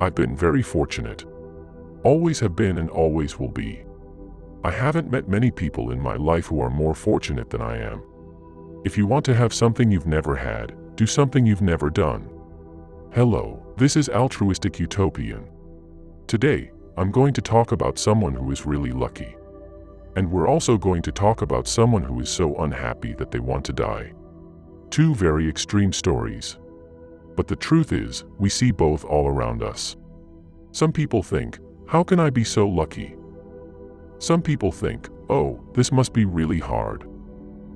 I've been very fortunate. Always have been and always will be. I haven't met many people in my life who are more fortunate than I am. If you want to have something you've never had, do something you've never done. Hello, this is Altruistic Utopian. Today, I'm going to talk about someone who is really lucky. And we're also going to talk about someone who is so unhappy that they want to die. Two very extreme stories. But the truth is, we see both all around us. Some people think, how can I be so lucky? Some people think, oh, this must be really hard.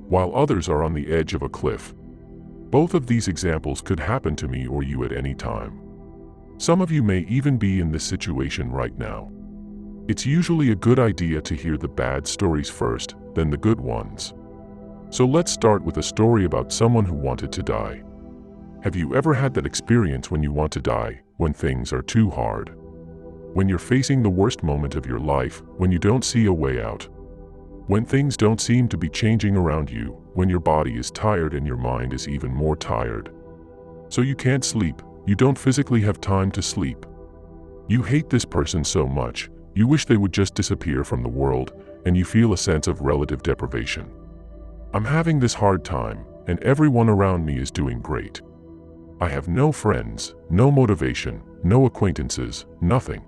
While others are on the edge of a cliff. Both of these examples could happen to me or you at any time. Some of you may even be in this situation right now. It's usually a good idea to hear the bad stories first, then the good ones. So let's start with a story about someone who wanted to die. Have you ever had that experience when you want to die, when things are too hard? When you're facing the worst moment of your life, when you don't see a way out? When things don't seem to be changing around you, when your body is tired and your mind is even more tired? So you can't sleep, you don't physically have time to sleep. You hate this person so much, you wish they would just disappear from the world, and you feel a sense of relative deprivation. I'm having this hard time, and everyone around me is doing great. I have no friends, no motivation, no acquaintances, nothing.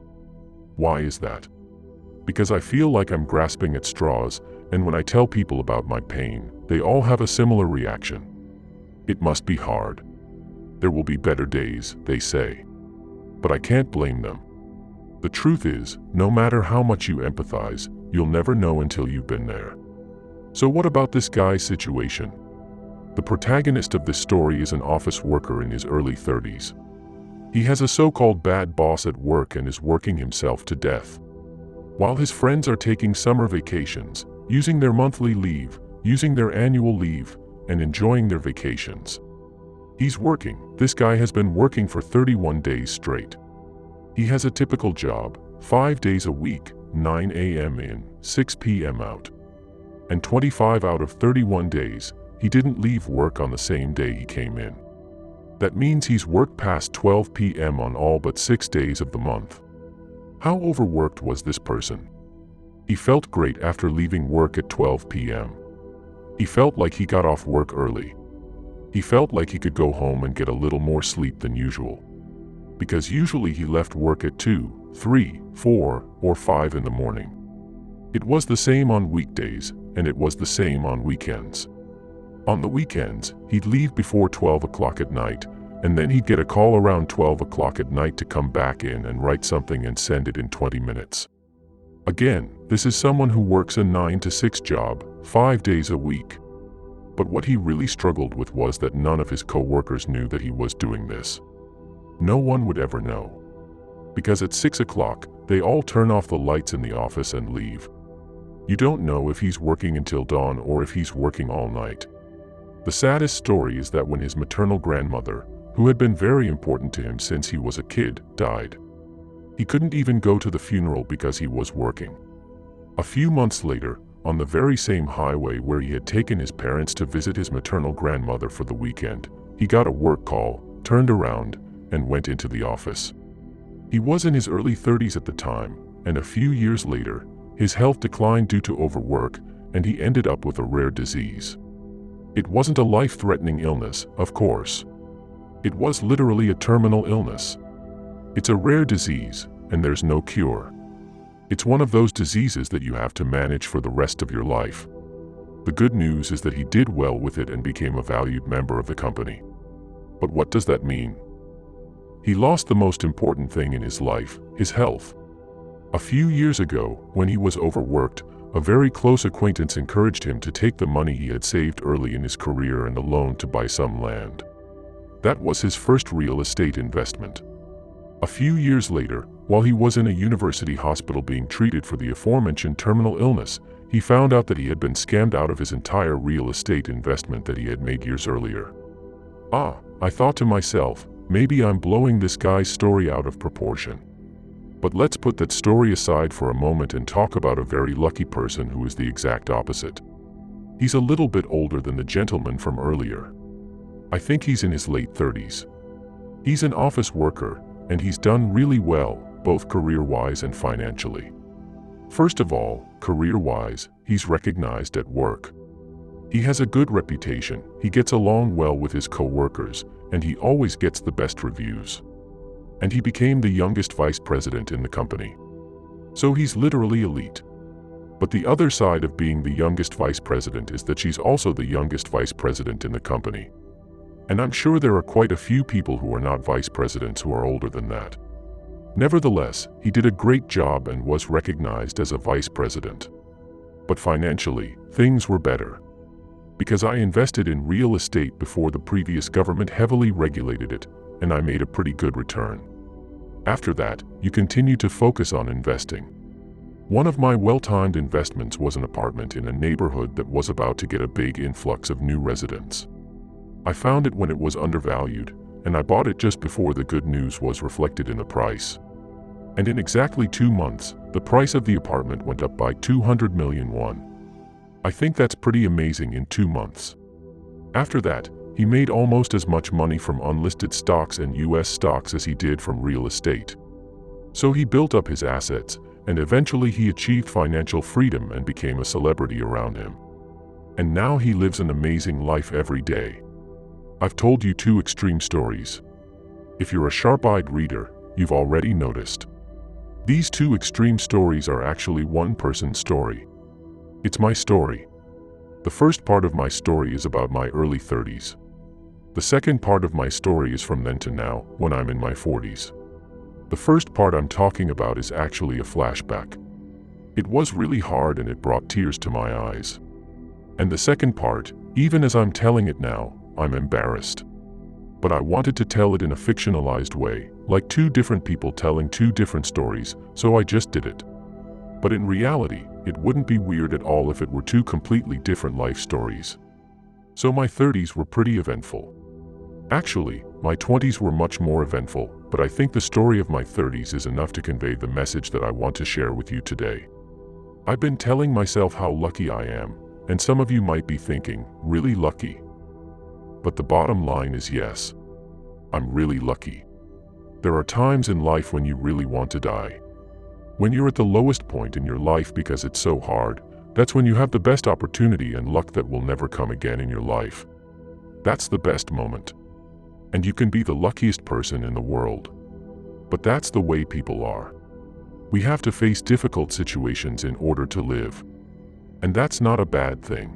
Why is that? Because I feel like I'm grasping at straws, and when I tell people about my pain, they all have a similar reaction. It must be hard. There will be better days, they say. But I can't blame them. The truth is, no matter how much you empathize, you'll never know until you've been there. So what about this guy's situation? The protagonist of this story is an office worker in his early 30s. He has a so-called bad boss at work and is working himself to death. While his friends are taking summer vacations, using their monthly leave, using their annual leave, and enjoying their vacations. He's working. This guy has been working for 31 days straight. He has a typical job, 5 days a week, 9 a.m. in, 6 p.m. out. And 25 out of 31 days, he didn't leave work on the same day he came in. That means he's worked past 12 p.m. on all but 6 days of the month. How overworked was this person? He felt great after leaving work at 12 p.m. He felt like he got off work early. He felt like he could go home and get a little more sleep than usual. Because usually he left work at 2, 3, 4, or 5 in the morning. It was the same on weekdays, and it was the same on weekends. On the weekends, he'd leave before 12 o'clock at night, and then he'd get a call around 12 o'clock at night to come back in and write something and send it in 20 minutes. Again, this is someone who works a 9 to 6 job, 5 days a week. But what he really struggled with was that none of his co-workers knew that he was doing this. No one would ever know. Because at 6 o'clock, they all turn off the lights in the office and leave. You don't know if he's working until dawn or if he's working all night. The saddest story is that when his maternal grandmother, who had been very important to him since he was a kid, died. He couldn't even go to the funeral because he was working. A few months later, on the very same highway where he had taken his parents to visit his maternal grandmother for the weekend, he got a work call, turned around, and went into the office. He was in his early 30s at the time, and a few years later, his health declined due to overwork, and he ended up with a rare disease. It wasn't a life-threatening illness, of course. It was literally a terminal illness. It's a rare disease, and there's no cure. It's one of those diseases that you have to manage for the rest of your life. The good news is that he did well with it and became a valued member of the company. But what does that mean? He lost the most important thing in his life, his health. A few years ago, when he was overworked, a very close acquaintance encouraged him to take the money he had saved early in his career and a loan to buy some land. That was his first real estate investment. A few years later, while he was in a university hospital being treated for the aforementioned terminal illness, he found out that he had been scammed out of his entire real estate investment that he had made years earlier. I thought to myself, maybe I'm blowing this guy's story out of proportion. But let's put that story aside for a moment and talk about a very lucky person who is the exact opposite. He's a little bit older than the gentleman from earlier. I think he's in his late 30s. He's an office worker, And he's done really well, both career-wise and financially. First of all, career-wise, he's recognized at work. He has a good reputation, he gets along well with his co-workers, and he always gets the best reviews. And he became the youngest vice president in the company. So he's literally elite. But the other side of being the youngest vice president is that she's also the youngest vice president in the company. And I'm sure there are quite a few people who are not vice presidents who are older than that. Nevertheless, he did a great job and was recognized as a vice president. But financially, things were better. Because I invested in real estate before the previous government heavily regulated it, and I made a pretty good return. After that, you continue to focus on investing. One of my well-timed investments was an apartment in a neighborhood that was about to get a big influx of new residents. I found it when it was undervalued, and I bought it just before the good news was reflected in the price. And in exactly 2 months, the price of the apartment went up by 200 million won. I think that's pretty amazing in 2 months. After that, he made almost as much money from unlisted stocks and US stocks as he did from real estate. So he built up his assets, and eventually he achieved financial freedom and became a celebrity around him. And now he lives an amazing life every day. I've told you 2 extreme stories. If you're a sharp-eyed reader, you've already noticed. These 2 extreme stories are actually one person's story. It's my story. The first part of my story is about my early 30s. The second part of my story is from then to now, when I'm in my 40s. The first part I'm talking about is actually a flashback. It was really hard and it brought tears to my eyes. And the second part, even as I'm telling it now, I'm embarrassed. But I wanted to tell it in a fictionalized way, like 2 different people telling 2 different stories, so I just did it. But in reality, it wouldn't be weird at all if it were 2 completely different life stories. So my 30s were pretty eventful. Actually, my 20s were much more eventful, but I think the story of my 30s is enough to convey the message that I want to share with you today. I've been telling myself how lucky I am, and some of you might be thinking, really lucky? But the bottom line is yes. I'm really lucky. There are times in life when you really want to die. When you're at the lowest point in your life because it's so hard, that's when you have the best opportunity and luck that will never come again in your life. That's the best moment. And you can be the luckiest person in the world. But that's the way people are. We have to face difficult situations in order to live. And that's not a bad thing.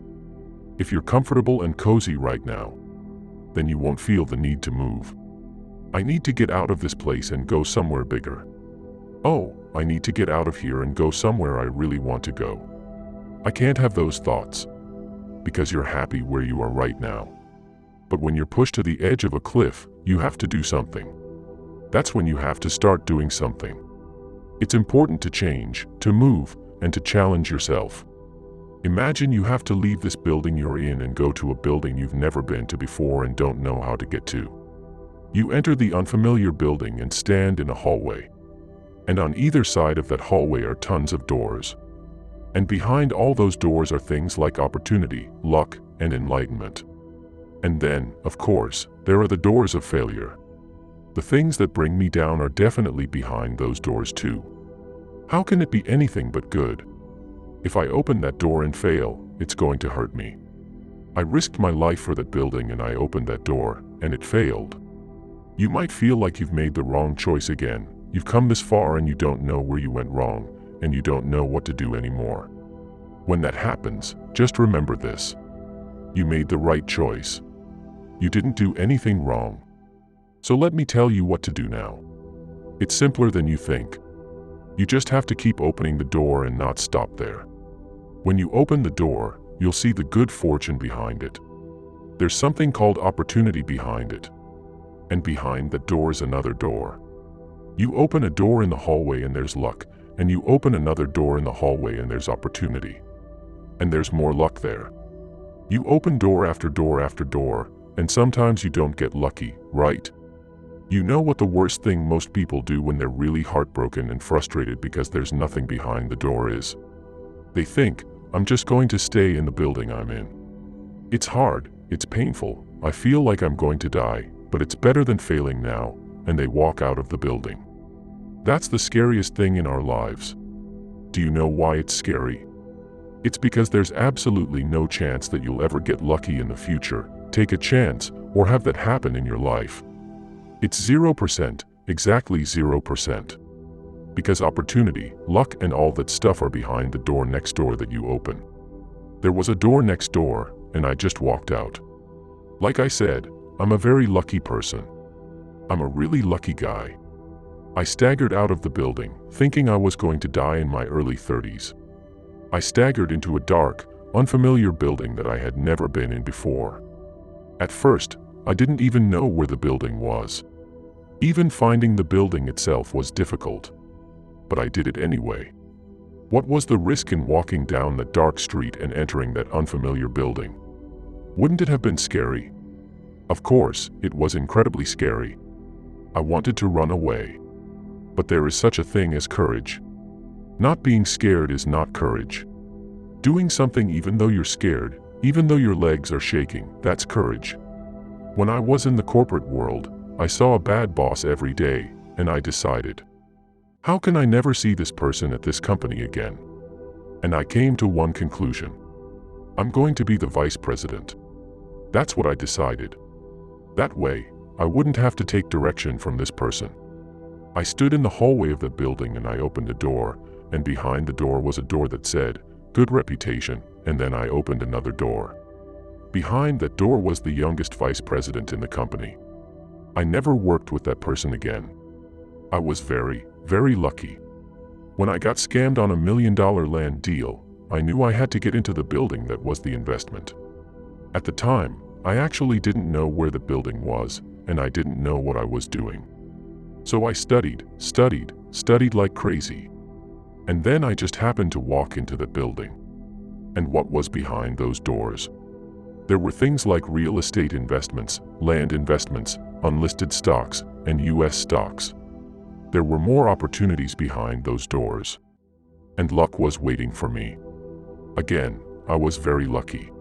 If you're comfortable and cozy right now, then you won't feel the need to move. I need to get out of this place and go somewhere bigger. Oh, I need to get out of here and go somewhere I really want to go. I can't have those thoughts, because you're happy where you are right now. But when you're pushed to the edge of a cliff, you have to do something. That's when you have to start doing something. It's important to change, to move, and to challenge yourself. Imagine you have to leave this building you're in and go to a building you've never been to before and don't know how to get to. You enter the unfamiliar building and stand in a hallway. And on either side of that hallway are tons of doors. And behind all those doors are things like opportunity, luck, and enlightenment. And then, of course, there are the doors of failure. The things that bring me down are definitely behind those doors too. How can it be anything but good? If I open that door and fail, it's going to hurt me. I risked my life for that building and I opened that door, and it failed. You might feel like you've made the wrong choice again. You've come this far and you don't know where you went wrong, and you don't know what to do anymore. When that happens, just remember this. You made the right choice. You didn't do anything wrong. So let me tell you what to do now. It's simpler than you think. You just have to keep opening the door and not stop there. When you open the door, you'll see the good fortune behind it. There's something called opportunity behind it. And behind that door is another door. You open a door in the hallway and there's luck, and you open another door in the hallway and there's opportunity. And there's more luck there. You open door after door after door, and sometimes you don't get lucky, right? You know what the worst thing most people do when they're really heartbroken and frustrated because there's nothing behind the door is? They think, I'm just going to stay in the building I'm in. It's hard, it's painful, I feel like I'm going to die, but it's better than failing now, and they walk out of the building. That's the scariest thing in our lives. Do you know why it's scary? It's because there's absolutely no chance that you'll ever get lucky in the future, take a chance, or have that happen in your life. It's 0%, exactly 0%. Because opportunity, luck, and all that stuff are behind the door next door that you open. There was a door next door, and I just walked out. Like I said, I'm a very lucky person. I'm a really lucky guy. I staggered out of the building, thinking I was going to die in my early 30s. I staggered into a dark, unfamiliar building that I had never been in before. At first, I didn't even know where the building was. Even finding the building itself was difficult. But I did it anyway. What was the risk in walking down that dark street and entering that unfamiliar building? Wouldn't it have been scary? Of course, it was incredibly scary. I wanted to run away. But there is such a thing as courage. Not being scared is not courage. Doing something even though you're scared, even though your legs are shaking, that's courage. When I was in the corporate world, I saw a bad boss every day, and I decided, how can I never see this person at this company again? And I came to one conclusion. I'm going to be the vice president. That's what I decided. That way, I wouldn't have to take direction from this person. I stood in the hallway of the building and I opened a door, and behind the door was a door that said, good reputation, and then I opened another door. Behind that door was the youngest vice president in the company. I never worked with that person again. I was very, very lucky. When I got scammed on $1 million land deal, I knew I had to get into the building that was the investment. At the time, I actually didn't know where the building was, and I didn't know what I was doing. So I studied like crazy. And then I just happened to walk into the building. And what was behind those doors? There were things like real estate investments, land investments, unlisted stocks, and US stocks. There were more opportunities behind those doors. And luck was waiting for me. Again, I was very lucky.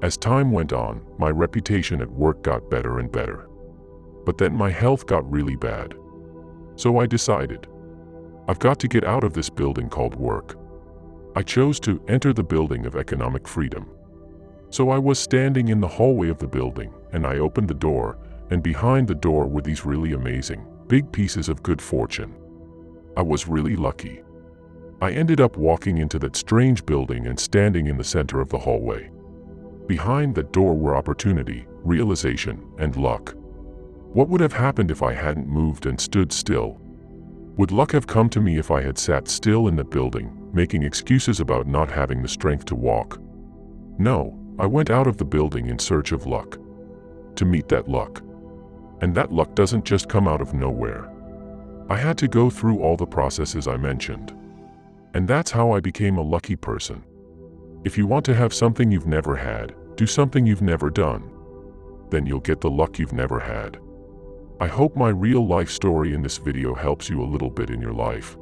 As time went on, my reputation at work got better and better. But then my health got really bad. So I decided, I've got to get out of this building called work. I chose to enter the building of economic freedom. So I was standing in the hallway of the building, and I opened the door, and behind the door were these really amazing, big pieces of good fortune. I was really lucky. I ended up walking into that strange building and standing in the center of the hallway. Behind that door were opportunity, realization, and luck. What would have happened if I hadn't moved and stood still? Would luck have come to me if I had sat still in the building, making excuses about not having the strength to walk? No, I went out of the building in search of luck. To meet that luck. And that luck doesn't just come out of nowhere. I had to go through all the processes I mentioned. And that's how I became a lucky person. If you want to have something you've never had, do something you've never done. Then you'll get the luck you've never had. I hope my real life story in this video helps you a little bit in your life.